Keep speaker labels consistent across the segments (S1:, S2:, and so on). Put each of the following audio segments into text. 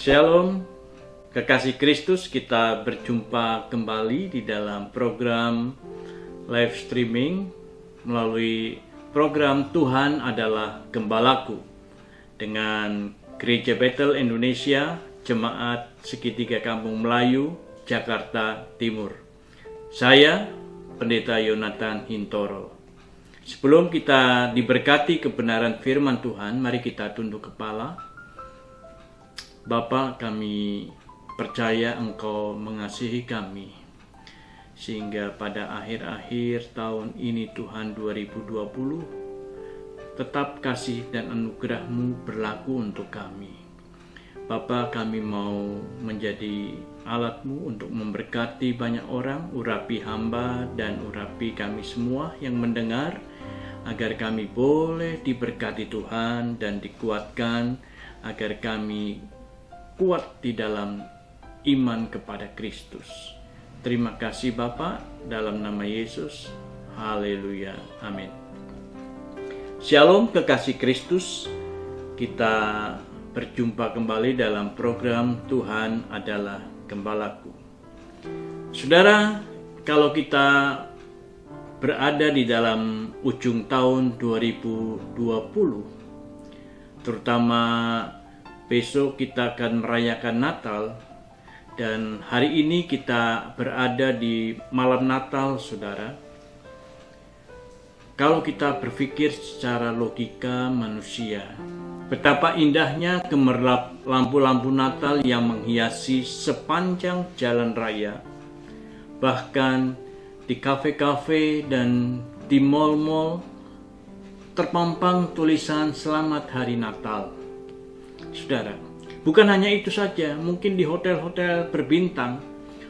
S1: Shalom, kekasih Kristus, kita berjumpa kembali di dalam program live streaming melalui program Tuhan adalah Gembalaku dengan Gereja Bethel Indonesia, Jemaat Segitiga Kampung Melayu, Jakarta Timur. Saya, Pendeta Yonatan Hintoro. Sebelum kita diberkati kebenaran firman Tuhan, mari kita tunduk kepala. Bapa, kami percaya Engkau mengasihi kami, sehingga pada akhir-akhir tahun ini Tuhan 2020, tetap kasih dan anugerah-Mu berlaku untuk kami. Bapa, kami mau menjadi alat-Mu untuk memberkati banyak orang, urapi hamba dan urapi kami semua yang mendengar, agar kami boleh diberkati Tuhan dan dikuatkan, agar kami kuat di dalam iman kepada Kristus. Terima kasih Bapa, dalam nama Yesus. Haleluya. Amin. Shalom kekasih Kristus. Kita berjumpa kembali dalam program Tuhan adalah Gembalaku. Saudara, kalau kita berada di dalam ujung tahun 2020, terutama besok kita akan merayakan Natal, dan hari ini kita berada di malam Natal, saudara. Kalau kita berpikir secara logika manusia, betapa indahnya gemerlap lampu-lampu Natal yang menghiasi sepanjang jalan raya, bahkan di kafe-kafe dan di mal-mal terpampang tulisan Selamat Hari Natal. Saudara, bukan hanya itu saja, mungkin di hotel-hotel berbintang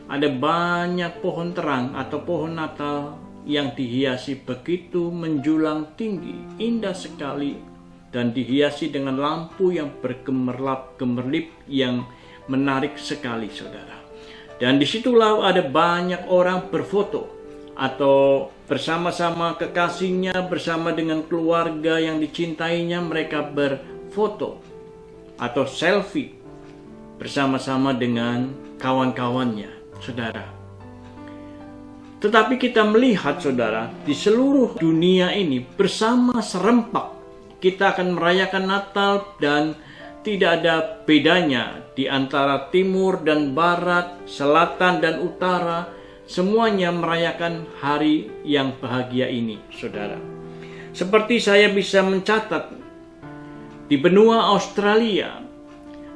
S1: ada banyak pohon terang atau pohon Natal yang dihiasi begitu menjulang tinggi, indah sekali, dan dihiasi dengan lampu yang bergemerlap-gemerlip yang menarik sekali, saudara. Dan disitulah ada banyak orang berfoto atau bersama-sama kekasihnya, bersama dengan keluarga yang dicintainya, mereka berfoto atau selfie bersama-sama dengan kawan-kawannya, saudara. Tetapi kita melihat, saudara, di seluruh dunia ini bersama serempak kita akan merayakan Natal, dan tidak ada bedanya di antara timur dan barat, selatan dan utara, semuanya merayakan hari yang bahagia ini, saudara. Seperti saya bisa mencatat, di benua Australia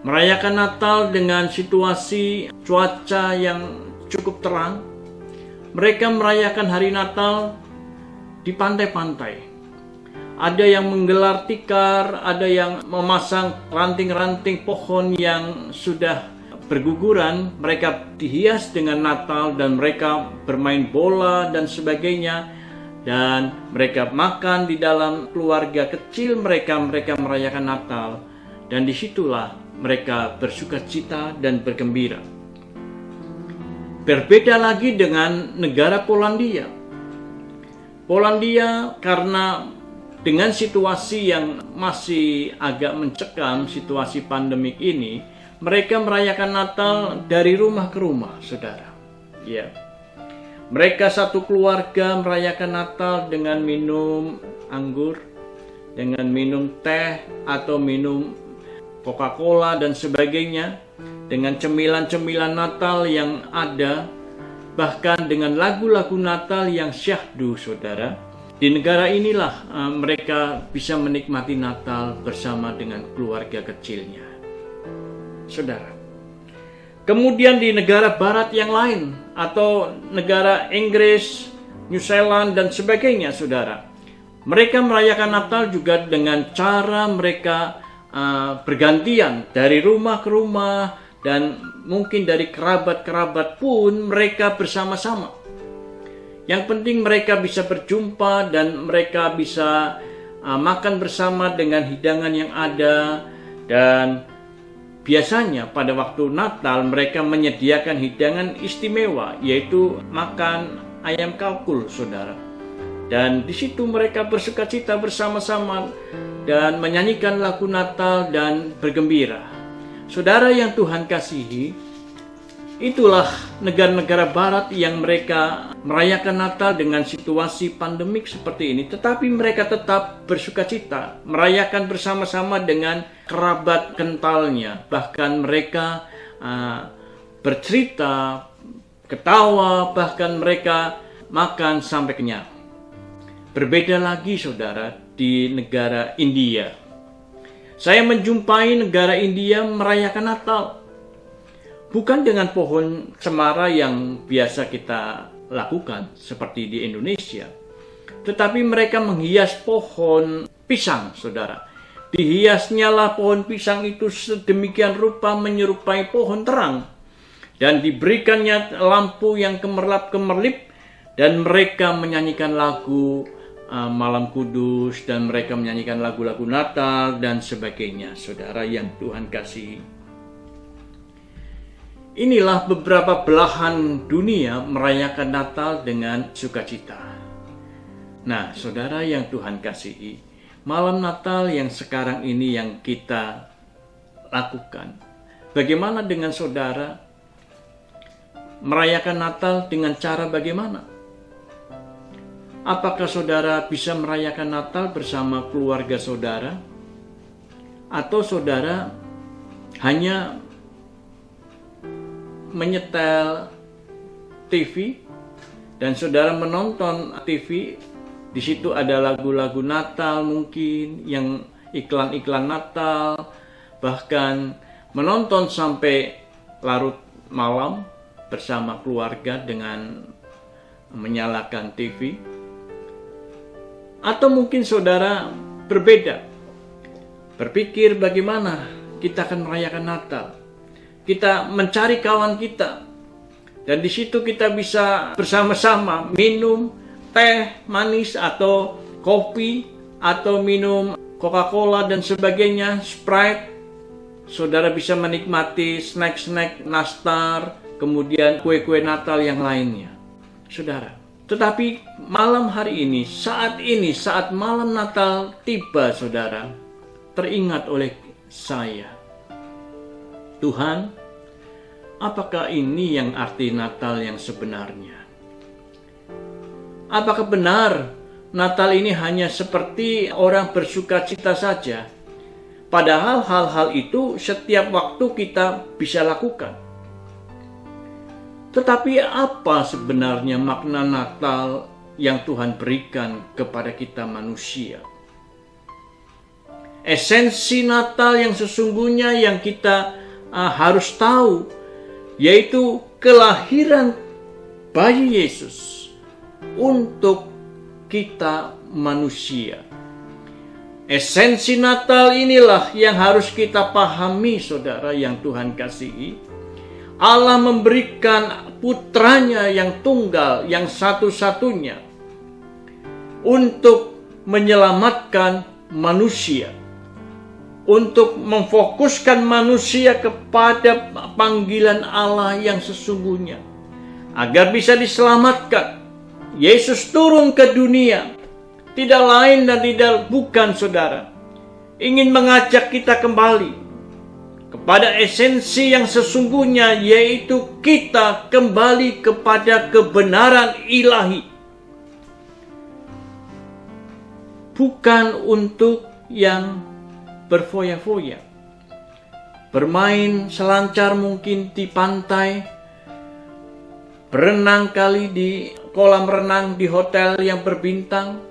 S1: merayakan Natal dengan situasi cuaca yang cukup terang. Mereka merayakan hari Natal di pantai-pantai. Ada yang menggelar tikar, ada yang memasang ranting-ranting pohon yang sudah berguguran. Mereka dihias dengan Natal dan mereka bermain bola dan sebagainya. Dan mereka makan di dalam keluarga kecil mereka merayakan Natal, dan disitulah mereka bersukacita dan bergembira. Berbeda lagi dengan negara Polandia. Polandia, karena dengan situasi yang masih agak mencekam, situasi pandemik ini, mereka merayakan Natal dari rumah ke rumah, saudara. Ya. Mereka satu keluarga merayakan Natal dengan minum anggur, dengan minum teh atau minum Coca-Cola dan sebagainya, dengan cemilan-cemilan Natal yang ada, bahkan dengan lagu-lagu Natal yang syahdu, saudara. Di negara inilah mereka bisa menikmati Natal bersama dengan keluarga kecilnya, saudara. Kemudian di negara barat yang lain, atau negara Inggris, New Zealand dan sebagainya, saudara, mereka merayakan Natal juga dengan cara mereka bergantian dari rumah ke rumah, dan mungkin dari kerabat-kerabat pun mereka bersama-sama. Yang penting mereka bisa berjumpa dan mereka bisa makan bersama dengan hidangan yang ada. Dan biasanya pada waktu Natal mereka menyediakan hidangan istimewa, yaitu makan ayam kalkul, saudara. Dan di situ mereka bersukacita bersama-sama dan menyanyikan lagu Natal dan bergembira. Saudara yang Tuhan kasihi, itulah negara-negara barat yang mereka merayakan Natal dengan situasi pandemik seperti ini. Tetapi mereka tetap bersukacita, merayakan bersama-sama dengan kerabat kentalnya. Bahkan mereka bercerita, ketawa, bahkan mereka makan sampai kenyang. Berbeda lagi saudara di negara India. Saya menjumpai negara India merayakan Natal. Bukan dengan pohon cemara yang biasa kita lakukan seperti di Indonesia. Tetapi mereka menghias pohon pisang, saudara. Dihiasnyalah pohon pisang itu sedemikian rupa menyerupai pohon terang. Dan diberikannya lampu yang kemerlap-kemerlip. Dan mereka menyanyikan lagu Malam Kudus, dan mereka menyanyikan lagu-lagu Natal dan sebagainya, saudara yang Tuhan kasihi. Inilah beberapa belahan dunia merayakan Natal dengan sukacita. Nah, saudara yang Tuhan kasihi, malam Natal yang sekarang ini yang kita lakukan, bagaimana dengan saudara merayakan Natal dengan cara bagaimana? Apakah saudara bisa merayakan Natal bersama keluarga saudara? Atau saudara hanya menyetel TV dan saudara menonton TV, di situ ada lagu-lagu Natal mungkin, yang iklan-iklan Natal, bahkan menonton sampai larut malam bersama keluarga dengan menyalakan TV. Atau mungkin saudara berbeda, berpikir bagaimana kita akan merayakan Natal. Kita mencari kawan kita, dan di situ kita bisa bersama-sama minum teh manis atau kopi, atau minum Coca-Cola dan sebagainya, Sprite. Saudara bisa menikmati snack-snack nastar, kemudian kue-kue Natal yang lainnya, saudara. Tetapi malam hari ini, saat malam Natal tiba, saudara, teringat oleh saya, Tuhan, apakah ini yang arti Natal yang sebenarnya? Apakah benar Natal ini hanya seperti orang bersukacita saja? Padahal hal-hal itu setiap waktu kita bisa lakukan. Tetapi apa sebenarnya makna Natal yang Tuhan berikan kepada kita manusia? Esensi Natal yang sesungguhnya yang kita harus tahu, yaitu kelahiran bayi Yesus untuk kita manusia. Esensi Natal inilah yang harus kita pahami, saudara yang Tuhan kasihi. Allah memberikan putranya yang tunggal, yang satu-satunya, untuk menyelamatkan manusia, untuk memfokuskan manusia kepada panggilan Allah yang sesungguhnya, agar bisa diselamatkan. Yesus turun ke dunia, tidak lain dan tidak bukan, saudara, ingin mengajak kita kembali kepada esensi yang sesungguhnya, yaitu kita kembali kepada kebenaran ilahi. Bukan untuk yang berfoya-foya, bermain selancar mungkin di pantai, berenang kali di kolam renang di hotel yang berbintang,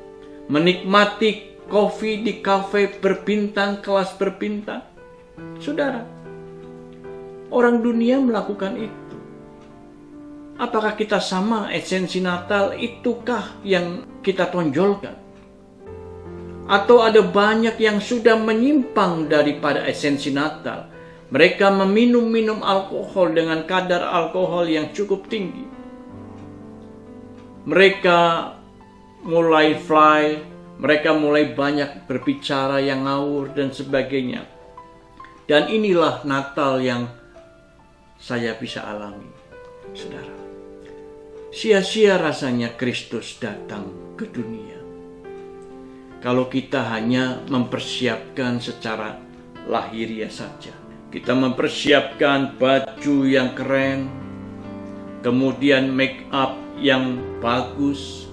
S1: menikmati kopi di kafe berbintang, kelas berbintang. Saudara, orang dunia melakukan itu. Apakah kita sama esensi Natal itukah yang kita tonjolkan? Atau ada banyak yang sudah menyimpang daripada esensi Natal. Mereka meminum alkohol dengan kadar alkohol yang cukup tinggi. Mereka mulai mereka mulai banyak berbicara yang ngawur dan sebagainya. Dan inilah Natal yang saya bisa alami, saudara. Sia-sia rasanya Kristus datang ke dunia kalau kita hanya mempersiapkan secara lahiriah saja. Kita mempersiapkan baju yang keren, kemudian make up yang bagus.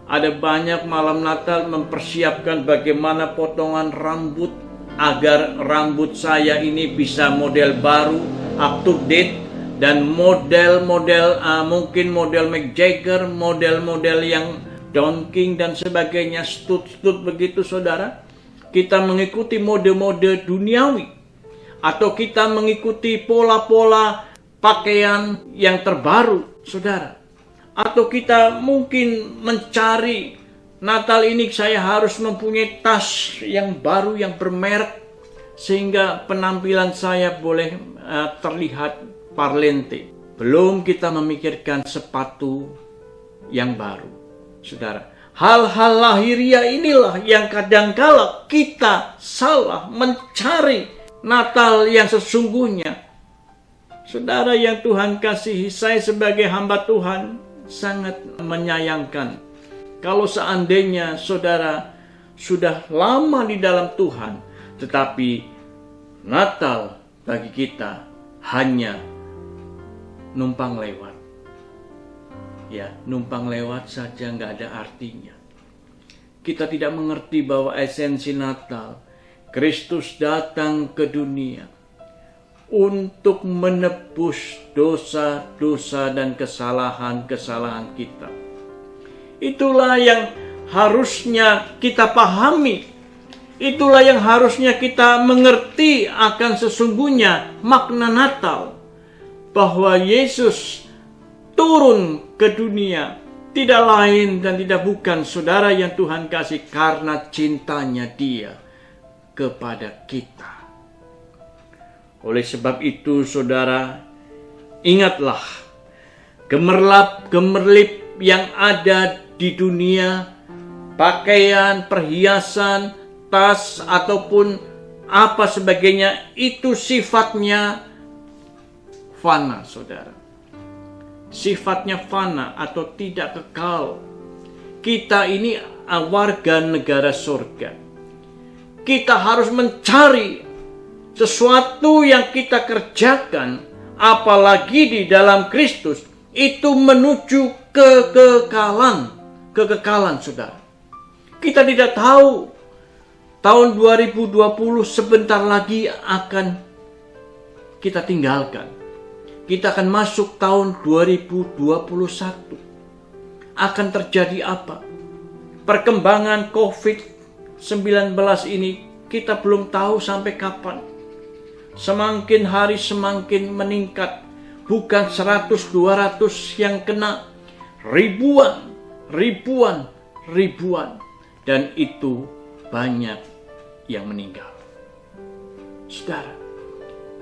S1: Ada banyak malam Natal mempersiapkan bagaimana potongan rambut agar rambut saya ini bisa model baru, up to date, dan model-model mungkin model Mick Jagger, model-model yang Don King dan sebagainya, stud begitu saudara. Kita mengikuti mode-mode duniawi, atau kita mengikuti pola-pola pakaian yang terbaru saudara. Atau kita mungkin mencari Natal ini saya harus mempunyai tas yang baru, yang bermerek, sehingga penampilan saya boleh terlihat parlente. Belum kita memikirkan sepatu yang baru, saudara. Hal-hal lahiriah inilah yang kadangkala kita salah mencari Natal yang sesungguhnya. Saudara yang Tuhan kasihi, saya sebagai hamba Tuhan sangat menyayangkan kalau seandainya saudara sudah lama di dalam Tuhan, tetapi Natal bagi kita hanya numpang lewat. Ya, numpang lewat saja, nggak ada artinya. Kita tidak mengerti bahwa esensi Natal, Kristus datang ke dunia untuk menebus dosa-dosa dan kesalahan-kesalahan kita. Itulah yang harusnya kita pahami. Itulah yang harusnya kita mengerti akan sesungguhnya makna Natal. Bahwa Yesus turun ke dunia tidak lain dan tidak bukan, saudara yang Tuhan kasih, karena cintanya Dia kepada kita. Oleh sebab itu saudara, ingatlah gemerlap-gemerlip yang ada di dunia, pakaian, perhiasan, tas, ataupun apa sebagainya, itu sifatnya fana saudara. Sifatnya fana atau tidak kekal. Kita ini warga negara surga. Kita harus mencari sesuatu yang kita kerjakan, apalagi di dalam Kristus, itu menuju kekekalan saudara. Kita tidak tahu tahun 2020 sebentar lagi akan kita tinggalkan. Kita akan masuk tahun 2021. Akan terjadi apa? Perkembangan COVID-19 ini kita belum tahu sampai kapan. Semakin hari semakin meningkat. Bukan 100-200 yang kena. Ribuan. Dan itu banyak yang meninggal. Saudara,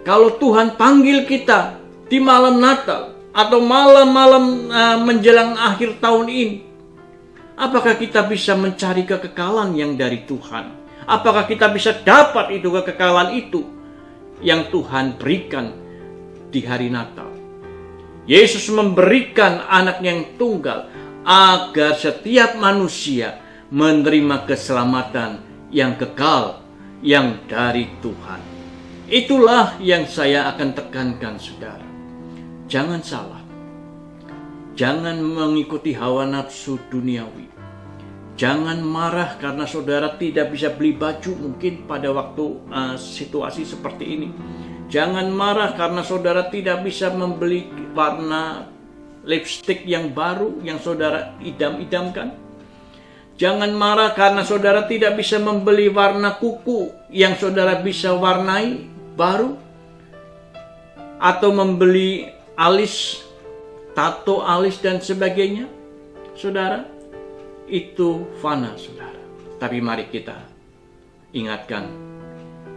S1: kalau Tuhan panggil kita di malam Natal atau malam-malam menjelang akhir tahun ini, apakah kita bisa mencari kekekalan yang dari Tuhan? Apakah kita bisa dapat itu kekekalan itu yang Tuhan berikan di hari Natal? Yesus memberikan anak yang tunggal agar setiap manusia menerima keselamatan yang kekal yang dari Tuhan. Itulah yang saya akan tekankan saudara. Jangan salah. Jangan mengikuti hawa nafsu duniawi. Jangan marah karena saudara tidak bisa beli baju mungkin pada waktu situasi seperti ini. Jangan marah karena saudara tidak bisa membeli warna lipstik yang baru yang saudara idam-idamkan. Jangan marah karena saudara tidak bisa membeli warna kuku yang saudara bisa warnai baru. Atau membeli alis, tato alis dan sebagainya. Saudara, itu fana saudara. Tapi mari kita ingatkan,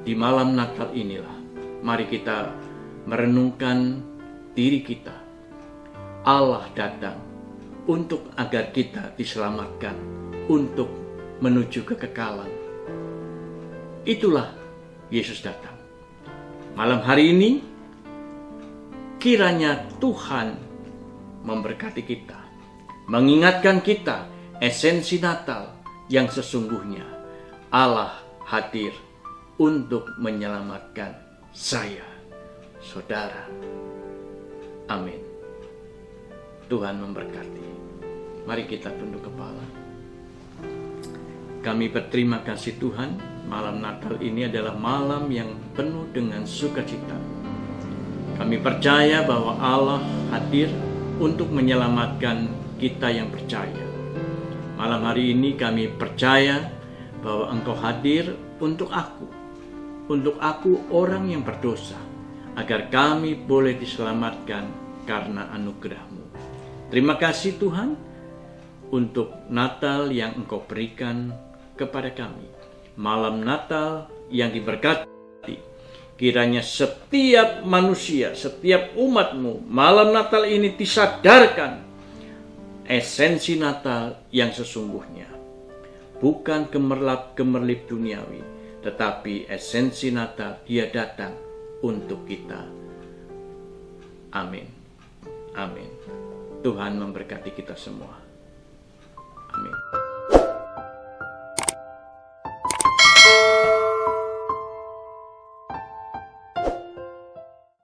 S1: di malam Natal inilah, mari kita merenungkan diri kita. Allah datang untuk agar kita diselamatkan, untuk menuju kekekalan. Itulah Yesus datang. Malam hari ini, kiranya Tuhan memberkati kita, mengingatkan kita esensi Natal yang sesungguhnya. Allah hadir untuk menyelamatkan saya, saudara. Amin. Tuhan memberkati. Mari kita tunduk kepala. Kami berterima kasih Tuhan, malam Natal ini adalah malam yang penuh dengan sukacita. Kami percaya bahwa Allah hadir untuk menyelamatkan kita yang percaya. Malam hari ini kami percaya bahwa Engkau hadir untuk aku orang yang berdosa, agar kami boleh diselamatkan karena anugerah-Mu. Terima kasih Tuhan untuk Natal yang Engkau berikan kepada kami. Malam Natal yang diberkati. Kiranya setiap manusia, setiap umat-Mu, malam Natal ini disadarkan esensi Natal yang sesungguhnya. Bukan gemerlap-gemerlip duniawi, tetapi esensi Natal Dia datang untuk kita. Amin. Amin. Tuhan memberkati kita semua. Amin.